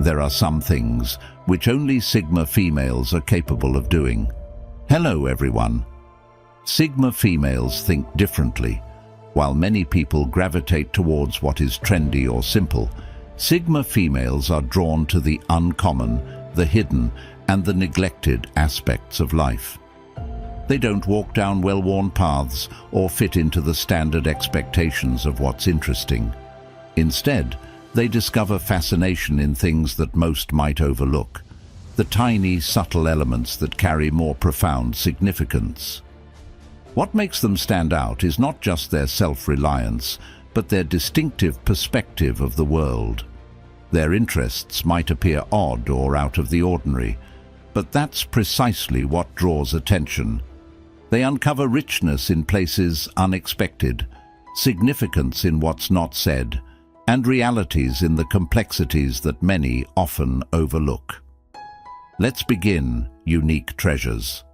there are some things which only Sigma females are capable of doing. Hello everyone. Sigma females think differently. While many people gravitate towards what is trendy or simple, Sigma females are drawn to the uncommon, the hidden, and the neglected aspects of life. They don't walk down well-worn paths or fit into the standard expectations of what's interesting. Instead, they discover fascination in things that most might overlook, the tiny, subtle elements that carry more profound significance. What makes them stand out is not just their self-reliance, but their distinctive perspective of the world. Their interests might appear odd or out of the ordinary, but that's precisely what draws attention. They uncover richness in places unexpected, significance in what's not said, and realities in the complexities that many often overlook. Let's begin, unique treasures.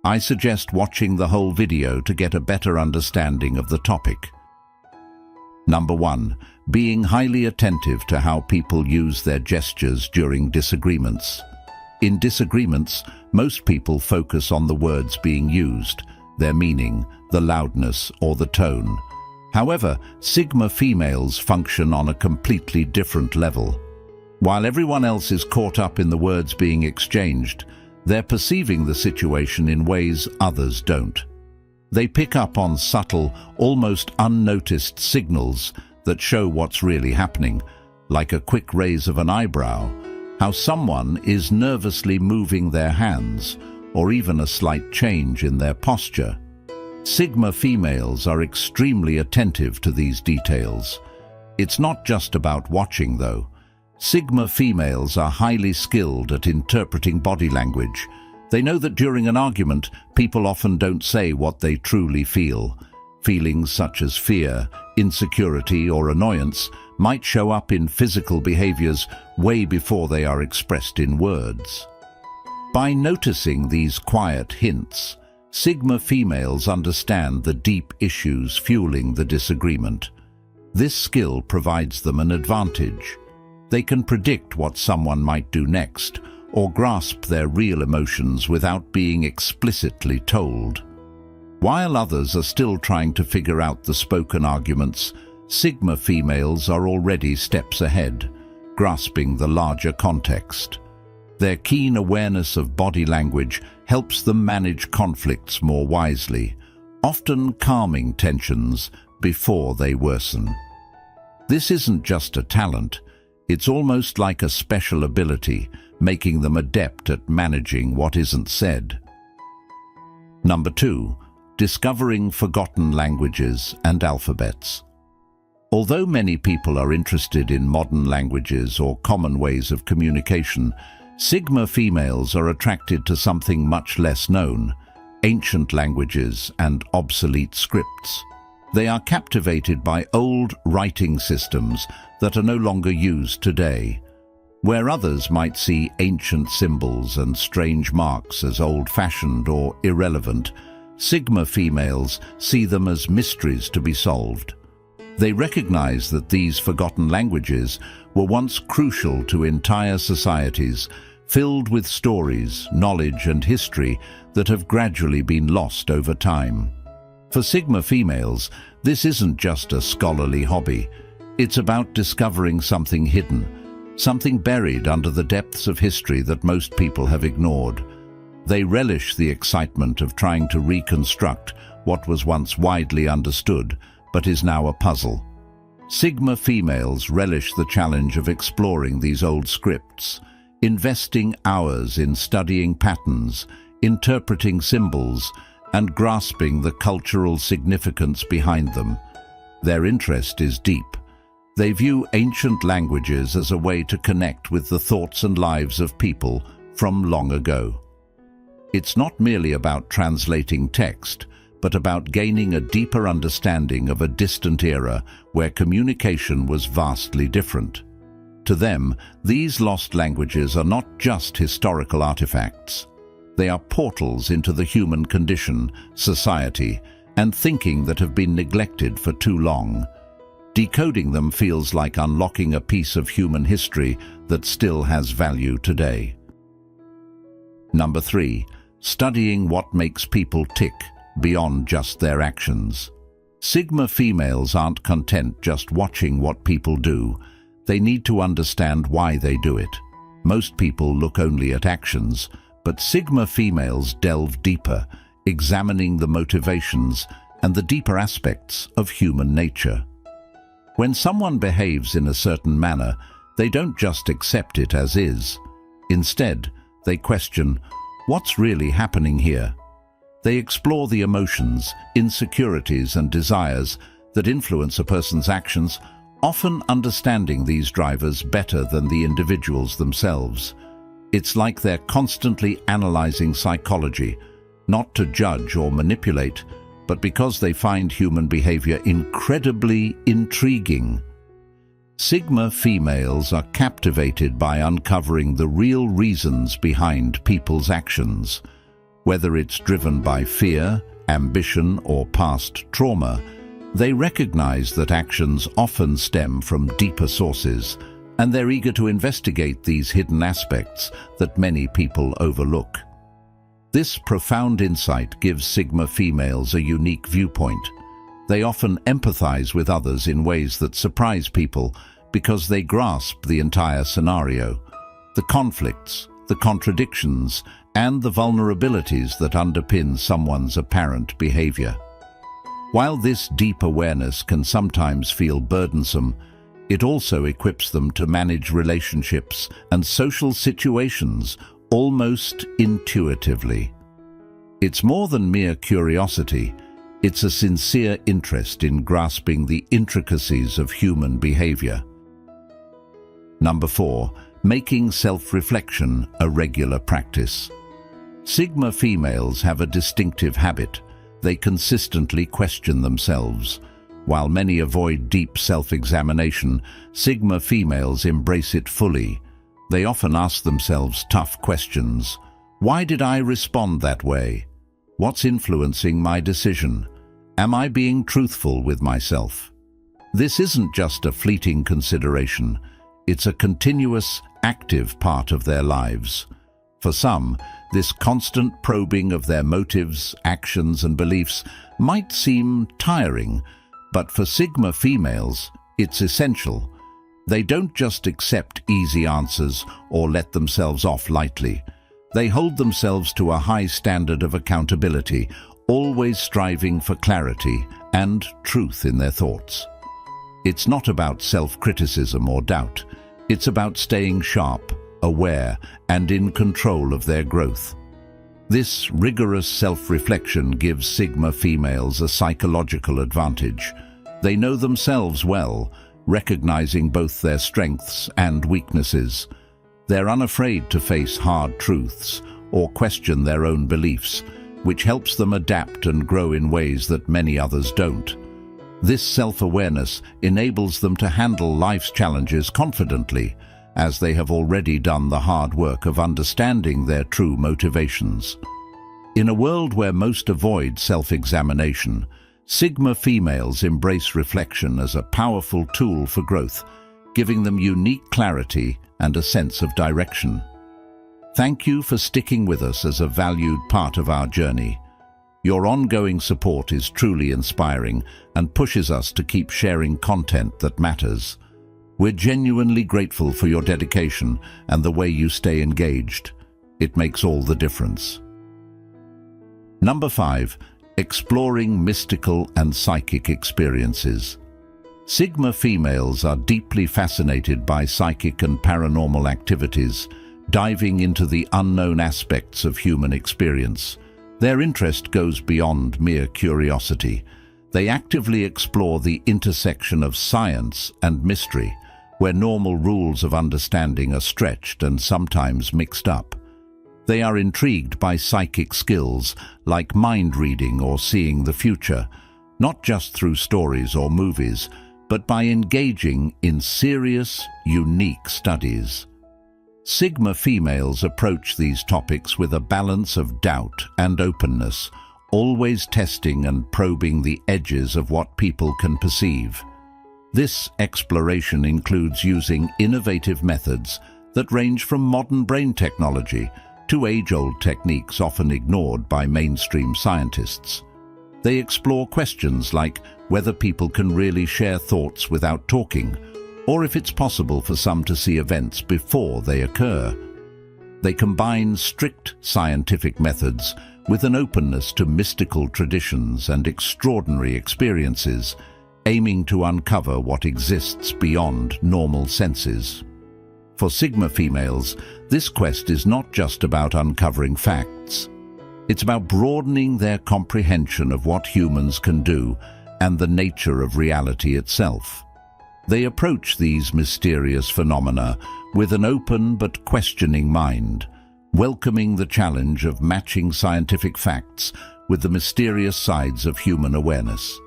I suggest watching the whole video to get a better understanding of the topic. Number 1. Being highly attentive to how people use their gestures during disagreements. In disagreements, most people focus on the words being used, their meaning, the loudness, or the tone. However, Sigma females function on a completely different level. While everyone else is caught up in the words being exchanged, they're perceiving the situation in ways others don't. They pick up on subtle, almost unnoticed signals that show what's really happening, like a quick raise of an eyebrow, how someone is nervously moving their hands, or even a slight change in their posture. Sigma females are extremely attentive to these details. It's not just about watching, though. Sigma females are highly skilled at interpreting body language. They know that during an argument, people often don't say what they truly feel. Feelings such as fear, insecurity, or annoyance might show up in physical behaviors way before they are expressed in words. By noticing these quiet hints, Sigma females understand the deep issues fueling the disagreement. This skill provides them an advantage. They can predict what someone might do next, or grasp their real emotions without being explicitly told. While others are still trying to figure out the spoken arguments, Sigma females are already steps ahead, grasping the larger context. Their keen awareness of body language helps them manage conflicts more wisely, often calming tensions before they worsen. This isn't just a talent, it's almost like a special ability, making them adept at managing what isn't said. Number 2. Discovering forgotten languages and alphabets. Although many people are interested in modern languages or common ways of communication, Sigma females are attracted to something much less known: ancient languages and obsolete scripts. They are captivated by old writing systems that are no longer used today. Where others might see ancient symbols and strange marks as old-fashioned or irrelevant, Sigma females see them as mysteries to be solved. They recognize that these forgotten languages were once crucial to entire societies, filled with stories, knowledge, and history that have gradually been lost over time. For Sigma females, this isn't just a scholarly hobby. It's about discovering something hidden, something buried under the depths of history that most people have ignored. They relish the excitement of trying to reconstruct what was once widely understood, but is now a puzzle. Sigma females relish the challenge of exploring these old scripts, investing hours in studying patterns, interpreting symbols, and grasping the cultural significance behind them. Their interest is deep. They view ancient languages as a way to connect with the thoughts and lives of people from long ago. It's not merely about translating text, but about gaining a deeper understanding of a distant era where communication was vastly different. To them, these lost languages are not just historical artifacts. They are portals into the human condition, society, and thinking that have been neglected for too long. Decoding them feels like unlocking a piece of human history that still has value today. Number 3. Studying what makes people tick beyond just their actions. Sigma females aren't content just watching what people do. They need to understand why they do it. Most people look only at actions, but Sigma females delve deeper, examining the motivations and the deeper aspects of human nature. When someone behaves in a certain manner, they don't just accept it as is. Instead, they question, what's really happening here? They explore the emotions, insecurities, and desires that influence a person's actions, often understanding these drivers better than the individuals themselves. It's like they're constantly analyzing psychology, not to judge or manipulate, but because they find human behavior incredibly intriguing. Sigma females are captivated by uncovering the real reasons behind people's actions. Whether it's driven by fear, ambition, or past trauma, they recognize that actions often stem from deeper sources, and they're eager to investigate these hidden aspects that many people overlook. This profound insight gives Sigma females a unique viewpoint. They often empathize with others in ways that surprise people because they grasp the entire scenario, the conflicts, the contradictions, and the vulnerabilities that underpin someone's apparent behavior. While this deep awareness can sometimes feel burdensome, it also equips them to manage relationships and social situations almost intuitively. It's more than mere curiosity. It's a sincere interest in grasping the intricacies of human behavior. Number 4. Making self-reflection a regular practice. Sigma females have a distinctive habit. They consistently question themselves. While many avoid deep self-examination, Sigma females embrace it fully. They often ask themselves tough questions. Why did I respond that way? What's influencing my decision? Am I being truthful with myself? This isn't just a fleeting consideration. It's a continuous, active part of their lives. For some, this constant probing of their motives, actions, and beliefs might seem tiring, but for Sigma females, it's essential. They don't just accept easy answers or let themselves off lightly. They hold themselves to a high standard of accountability, always striving for clarity and truth in their thoughts. It's not about self-criticism or doubt. It's about staying sharp, aware, and in control of their growth. This rigorous self-reflection gives Sigma females a psychological advantage. They know themselves well, recognizing both their strengths and weaknesses. They're unafraid to face hard truths or question their own beliefs, which helps them adapt and grow in ways that many others don't. This self-awareness enables them to handle life's challenges confidently, as they have already done the hard work of understanding their true motivations. In a world where most avoid self-examination, Sigma females embrace reflection as a powerful tool for growth, giving them unique clarity and a sense of direction. Thank you for sticking with us as a valued part of our journey. Your ongoing support is truly inspiring and pushes us to keep sharing content that matters. We're genuinely grateful for your dedication and the way you stay engaged. It makes all the difference. Number 5. Exploring mystical and psychic experiences. Sigma females are deeply fascinated by psychic and paranormal activities, diving into the unknown aspects of human experience. Their interest goes beyond mere curiosity. They actively explore the intersection of science and mystery, where normal rules of understanding are stretched and sometimes mixed up. They are intrigued by psychic skills like mind reading or seeing the future, not just through stories or movies, but by engaging in serious, unique studies. Sigma females approach these topics with a balance of doubt and openness, always testing and probing the edges of what people can perceive. This exploration includes using innovative methods that range from modern brain technology to age-old techniques often ignored by mainstream scientists. They explore questions like whether people can really share thoughts without talking, or if it's possible for some to see events before they occur. They combine strict scientific methods with an openness to mystical traditions and extraordinary experiences, aiming to uncover what exists beyond normal senses. For Sigma females, this quest is not just about uncovering facts. It's about broadening their comprehension of what humans can do and the nature of reality itself. They approach these mysterious phenomena with an open but questioning mind, welcoming the challenge of matching scientific facts with the mysterious sides of human awareness.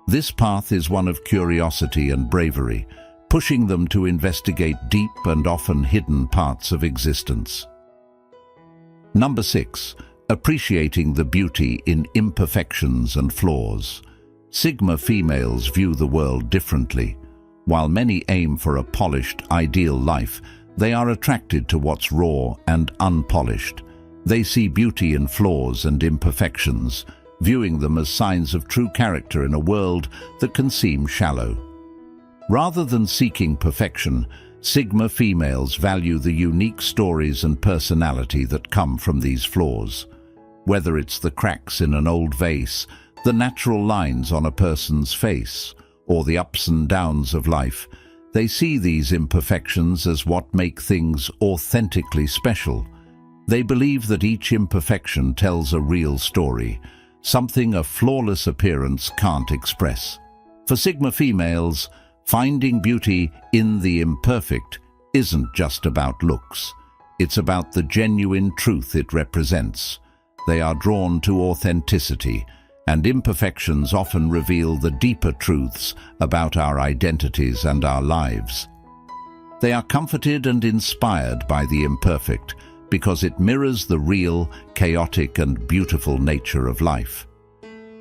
This path is one of curiosity and bravery, pushing them to investigate deep and often hidden parts of existence. Number 6. Appreciating the beauty in imperfections and flaws. Sigma females view the world differently. While many aim for a polished, ideal life, they are attracted to what's raw and unpolished. They see beauty in flaws and imperfections, viewing them as signs of true character in a world that can seem shallow. Rather than seeking perfection, Sigma females value the unique stories and personality that come from these flaws. Whether it's the cracks in an old vase, the natural lines on a person's face, or the ups and downs of life, they see these imperfections as what make things authentically special. They believe that each imperfection tells a real story, something a flawless appearance can't express. For Sigma females, finding beauty in the imperfect isn't just about looks. It's about the genuine truth it represents. They are drawn to authenticity, and imperfections often reveal the deeper truths about our identities and our lives. They are comforted and inspired by the imperfect because it mirrors the real, chaotic and beautiful nature of life.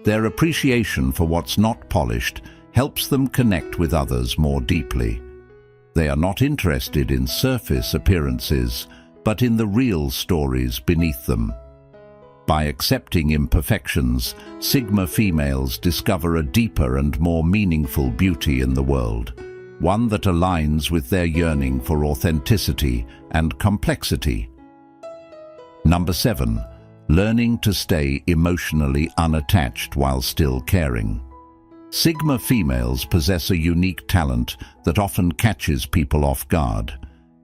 Their appreciation for what's not polished helps them connect with others more deeply. They are not interested in surface appearances, but in the real stories beneath them. By accepting imperfections, Sigma females discover a deeper and more meaningful beauty in the world, one that aligns with their yearning for authenticity and complexity. Number 7. Learning to stay emotionally unattached while still caring. Sigma females possess a unique talent that often catches people off guard.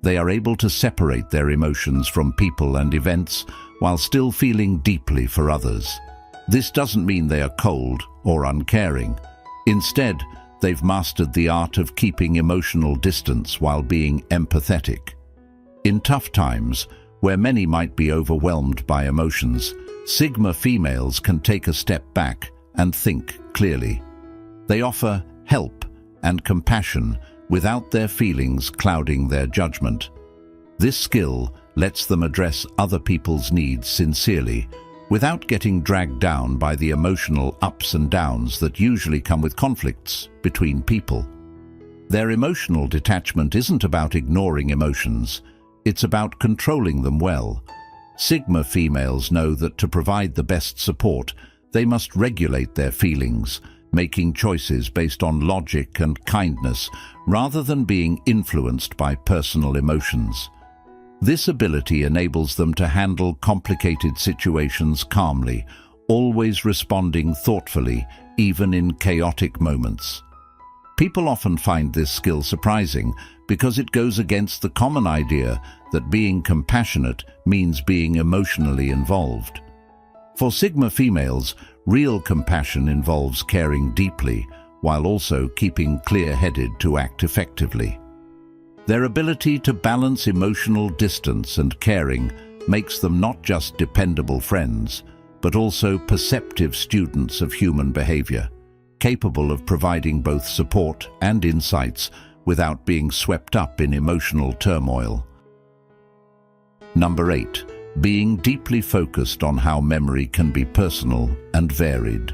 They are able to separate their emotions from people and events while still feeling deeply for others. This doesn't mean they are cold or uncaring. Instead, they've mastered the art of keeping emotional distance while being empathetic. In tough times, where many might be overwhelmed by emotions, Sigma females can take a step back and think clearly. They offer help and compassion without their feelings clouding their judgment. This skill lets them address other people's needs sincerely, without getting dragged down by the emotional ups and downs that usually come with conflicts between people. Their emotional detachment isn't about ignoring emotions, it's about controlling them well. Sigma females know that to provide the best support, they must regulate their feelings, making choices based on logic and kindness rather than being influenced by personal emotions. This ability enables them to handle complicated situations calmly, always responding thoughtfully, even in chaotic moments. People often find this skill surprising because it goes against the common idea that being compassionate means being emotionally involved. For Sigma females, real compassion involves caring deeply while also keeping clear-headed to act effectively. Their ability to balance emotional distance and caring makes them not just dependable friends, but also perceptive students of human behavior, capable of providing both support and insights without being swept up in emotional turmoil. Number 8. Being deeply focused on how memory can be personal and varied.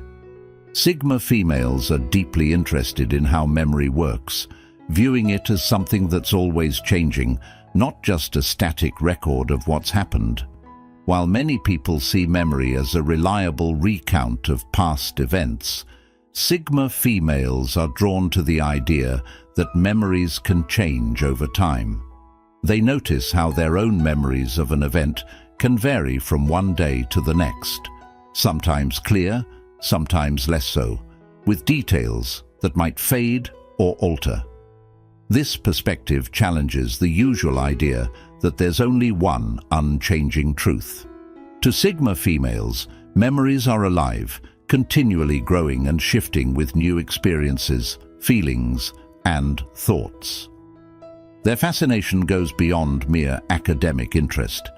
Sigma females are deeply interested in how memory works, viewing it as something that's always changing, not just a static record of what's happened. While many people see memory as a reliable recount of past events, Sigma females are drawn to the idea that memories can change over time. They notice how their own memories of an event can vary from one day to the next, sometimes clear, sometimes less so, with details that might fade or alter. This perspective challenges the usual idea that there's only one unchanging truth. To Sigma females, memories are alive, continually growing and shifting with new experiences, feelings, and thoughts. Their fascination goes beyond mere academic interest.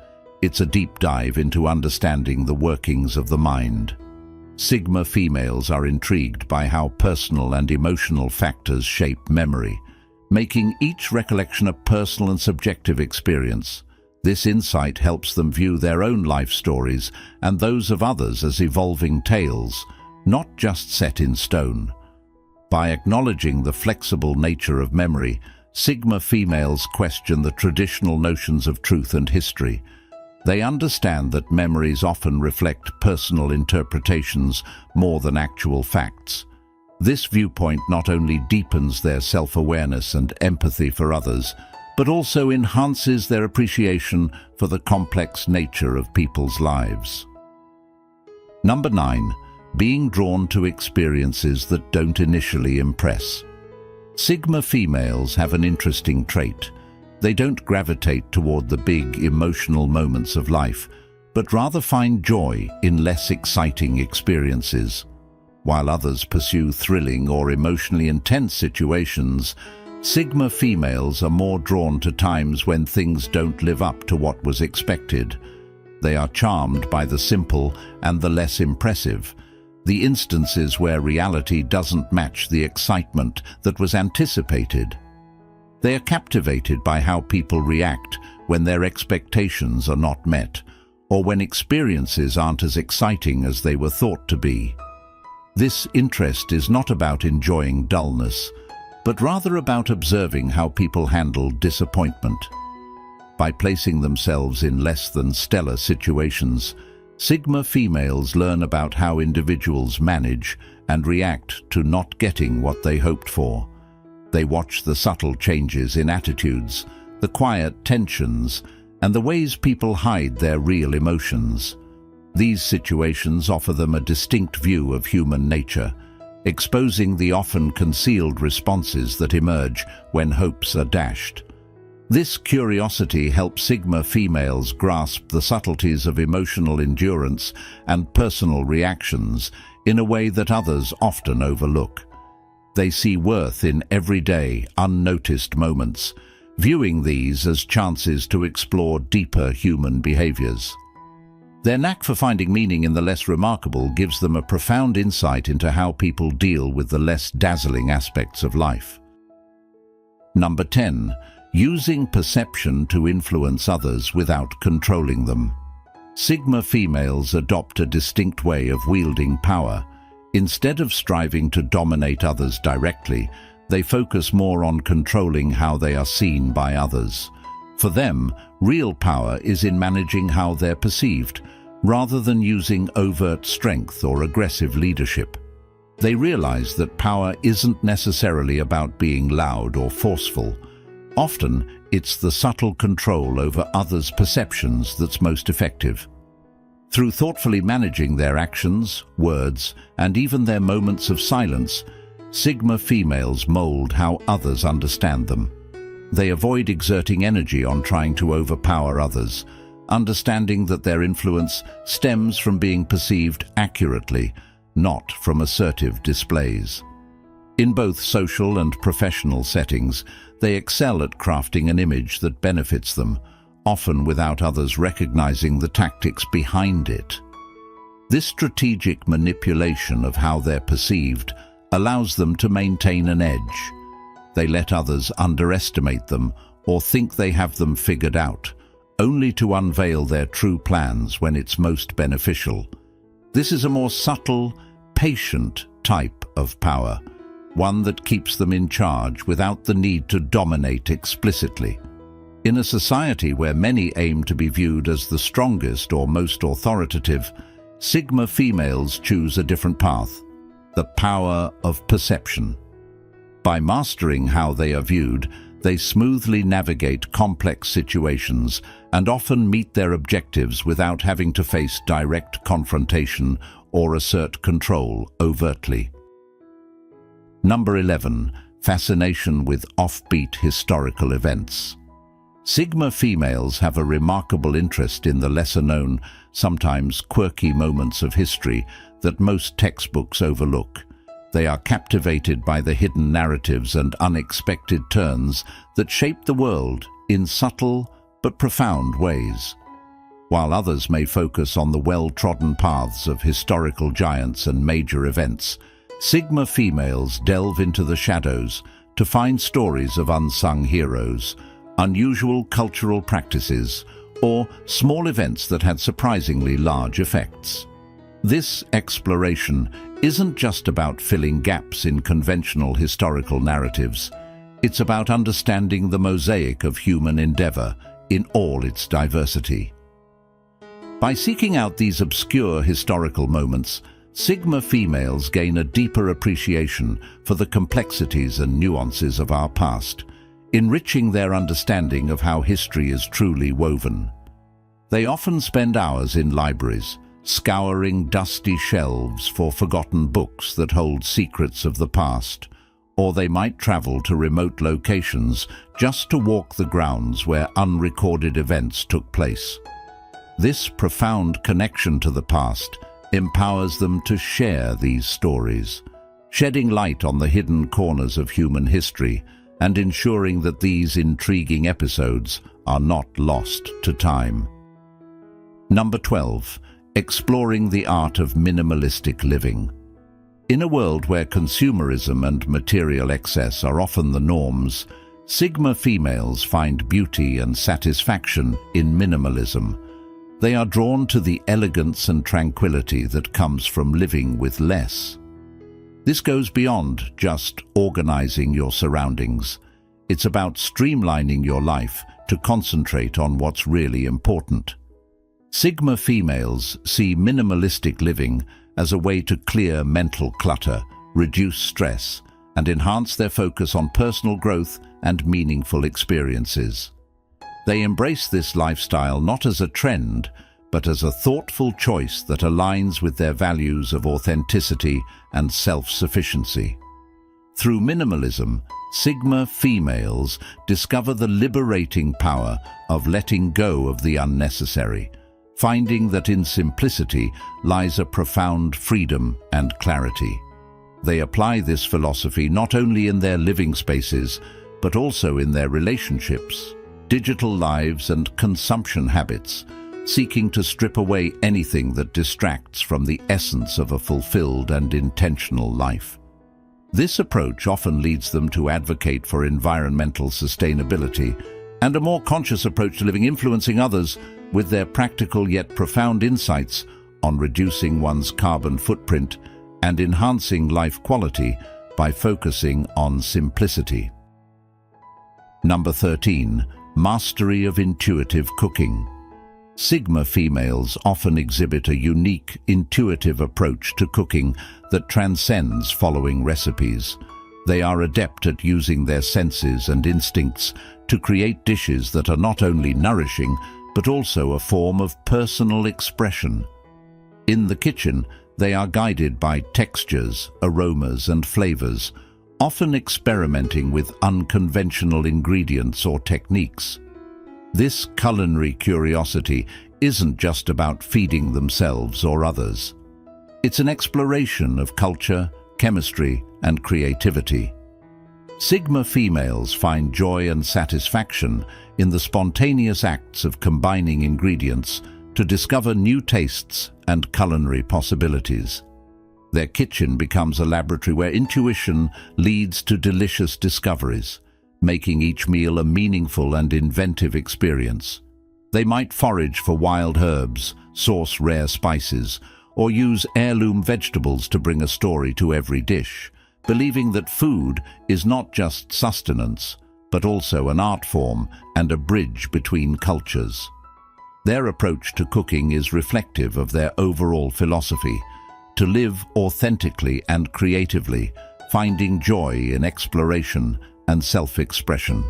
It's a deep dive into understanding the workings of the mind. Sigma females are intrigued by how personal and emotional factors shape memory, making each recollection a personal and subjective experience. This insight helps them view their own life stories and those of others as evolving tales, not just set in stone. By acknowledging the flexible nature of memory, Sigma females question the traditional notions of truth and history. They understand that memories often reflect personal interpretations more than actual facts. This viewpoint not only deepens their self-awareness and empathy for others, but also enhances their appreciation for the complex nature of people's lives. Number 9. Being drawn to experiences that don't initially impress. Sigma females have an interesting trait. They don't gravitate toward the big emotional moments of life, but rather find joy in less exciting experiences. While others pursue thrilling or emotionally intense situations, Sigma females are more drawn to times when things don't live up to what was expected. They are charmed by the simple and the less impressive, the instances where reality doesn't match the excitement that was anticipated. They are captivated by how people react when their expectations are not met, or when experiences aren't as exciting as they were thought to be. This interest is not about enjoying dullness, but rather about observing how people handle disappointment. By placing themselves in less than stellar situations, Sigma females learn about how individuals manage and react to not getting what they hoped for. They watch the subtle changes in attitudes, the quiet tensions, and the ways people hide their real emotions. These situations offer them a distinct view of human nature, exposing the often concealed responses that emerge when hopes are dashed. This curiosity helps Sigma females grasp the subtleties of emotional endurance and personal reactions in a way that others often overlook. They see worth in everyday, unnoticed moments, viewing these as chances to explore deeper human behaviors. Their knack for finding meaning in the less remarkable gives them a profound insight into how people deal with the less dazzling aspects of life. Number 10. Using perception to influence others without controlling them. Sigma females adopt a distinct way of wielding power. Instead of striving to dominate others directly, they focus more on controlling how they are seen by others. For them, real power is in managing how they're perceived, rather than using overt strength or aggressive leadership. They realize that power isn't necessarily about being loud or forceful. Often, it's the subtle control over others' perceptions that's most effective. Through thoughtfully managing their actions, words, and even their moments of silence, Sigma females mold how others understand them. They avoid exerting energy on trying to overpower others, understanding that their influence stems from being perceived accurately, not from assertive displays. In both social and professional settings, they excel at crafting an image that benefits them, often without others recognizing the tactics behind it. This strategic manipulation of how they're perceived allows them to maintain an edge. They let others underestimate them or think they have them figured out, only to unveil their true plans when it's most beneficial. This is a more subtle, patient type of power, one that keeps them in charge without the need to dominate explicitly. In a society where many aim to be viewed as the strongest or most authoritative, Sigma females choose a different path: the power of perception. By mastering how they are viewed, they smoothly navigate complex situations and often meet their objectives without having to face direct confrontation or assert control overtly. Number 11. Fascination with offbeat historical events. Sigma females have a remarkable interest in the lesser-known, sometimes quirky moments of history that most textbooks overlook. They are captivated by the hidden narratives and unexpected turns that shape the world in subtle but profound ways. While others may focus on the well-trodden paths of historical giants and major events, Sigma females delve into the shadows to find stories of unsung heroes, unusual cultural practices, or small events that had surprisingly large effects. This exploration isn't just about filling gaps in conventional historical narratives. It's about understanding the mosaic of human endeavor in all its diversity. By seeking out these obscure historical moments, Sigma females gain a deeper appreciation for the complexities and nuances of our past, enriching their understanding of how history is truly woven. They often spend hours in libraries, scouring dusty shelves for forgotten books that hold secrets of the past, or they might travel to remote locations just to walk the grounds where unrecorded events took place. This profound connection to the past empowers them to share these stories, shedding light on the hidden corners of human history and ensuring that these intriguing episodes are not lost to time. Number 12. Exploring the art of minimalistic living. In a world where consumerism and material excess are often the norms, Sigma females find beauty and satisfaction in minimalism. They are drawn to the elegance and tranquility that comes from living with less. This goes beyond just organizing your surroundings. It's about streamlining your life to concentrate on what's really important. Sigma females see minimalistic living as a way to clear mental clutter, reduce stress, and enhance their focus on personal growth and meaningful experiences. They embrace this lifestyle not as a trend, but as a thoughtful choice that aligns with their values of authenticity and self-sufficiency. Through minimalism, Sigma females discover the liberating power of letting go of the unnecessary, finding that in simplicity lies a profound freedom and clarity. They apply this philosophy not only in their living spaces, but also in their relationships, digital lives, and consumption habits, seeking to strip away anything that distracts from the essence of a fulfilled and intentional life. This approach often leads them to advocate for environmental sustainability and a more conscious approach to living, influencing others with their practical yet profound insights on reducing one's carbon footprint and enhancing life quality by focusing on simplicity. Number 13. Mastery of intuitive cooking. Sigma females often exhibit a unique, intuitive approach to cooking that transcends following recipes. They are adept at using their senses and instincts to create dishes that are not only nourishing, but also a form of personal expression. In the kitchen, they are guided by textures, aromas, and flavors, often experimenting with unconventional ingredients or techniques. This culinary curiosity isn't just about feeding themselves or others. It's an exploration of culture, chemistry, and creativity. Sigma females find joy and satisfaction in the spontaneous acts of combining ingredients to discover new tastes and culinary possibilities. Their kitchen becomes a laboratory where intuition leads to delicious discoveries, making each meal a meaningful and inventive experience. They might forage for wild herbs, source rare spices, or use heirloom vegetables to bring a story to every dish, believing that food is not just sustenance, but also an art form and a bridge between cultures. Their approach to cooking is reflective of their overall philosophy, to live authentically and creatively, finding joy in exploration and self-expression.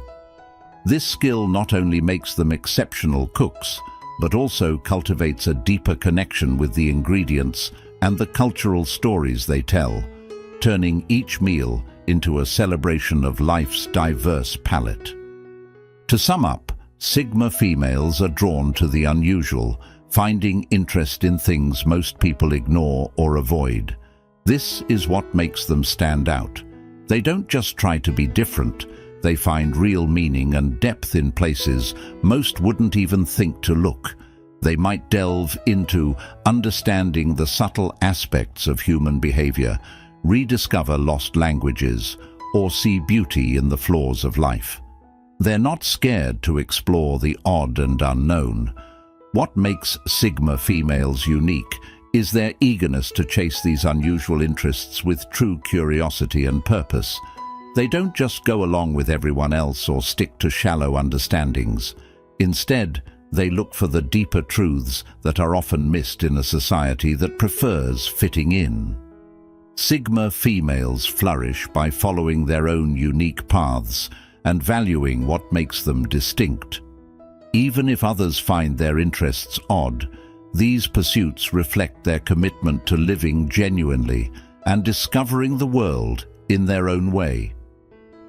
This skill not only makes them exceptional cooks, but also cultivates a deeper connection with the ingredients and the cultural stories they tell, turning each meal into a celebration of life's diverse palette. To sum up, Sigma females are drawn to the unusual, finding interest in things most people ignore or avoid. This is what makes them stand out. They don't just try to be different, they find real meaning and depth in places most wouldn't even think to look. They might delve into understanding the subtle aspects of human behavior, rediscover lost languages, or see beauty in the flaws of life. They're not scared to explore the odd and unknown. What makes Sigma females unique is their eagerness to chase these unusual interests with true curiosity and purpose. They don't just go along with everyone else or stick to shallow understandings. Instead, they look for the deeper truths that are often missed in a society that prefers fitting in. Sigma females flourish by following their own unique paths and valuing what makes them distinct. Even if others find their interests odd, these pursuits reflect their commitment to living genuinely and discovering the world in their own way.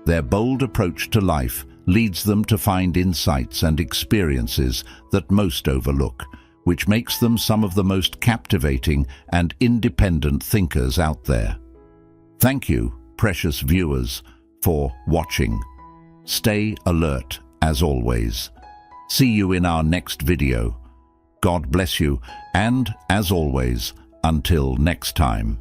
Their bold approach to life leads them to find insights and experiences that most overlook, which makes them some of the most captivating and independent thinkers out there. Thank you, precious viewers, for watching. Stay alert, as always. See you in our next video. God bless you, and, as always, until next time.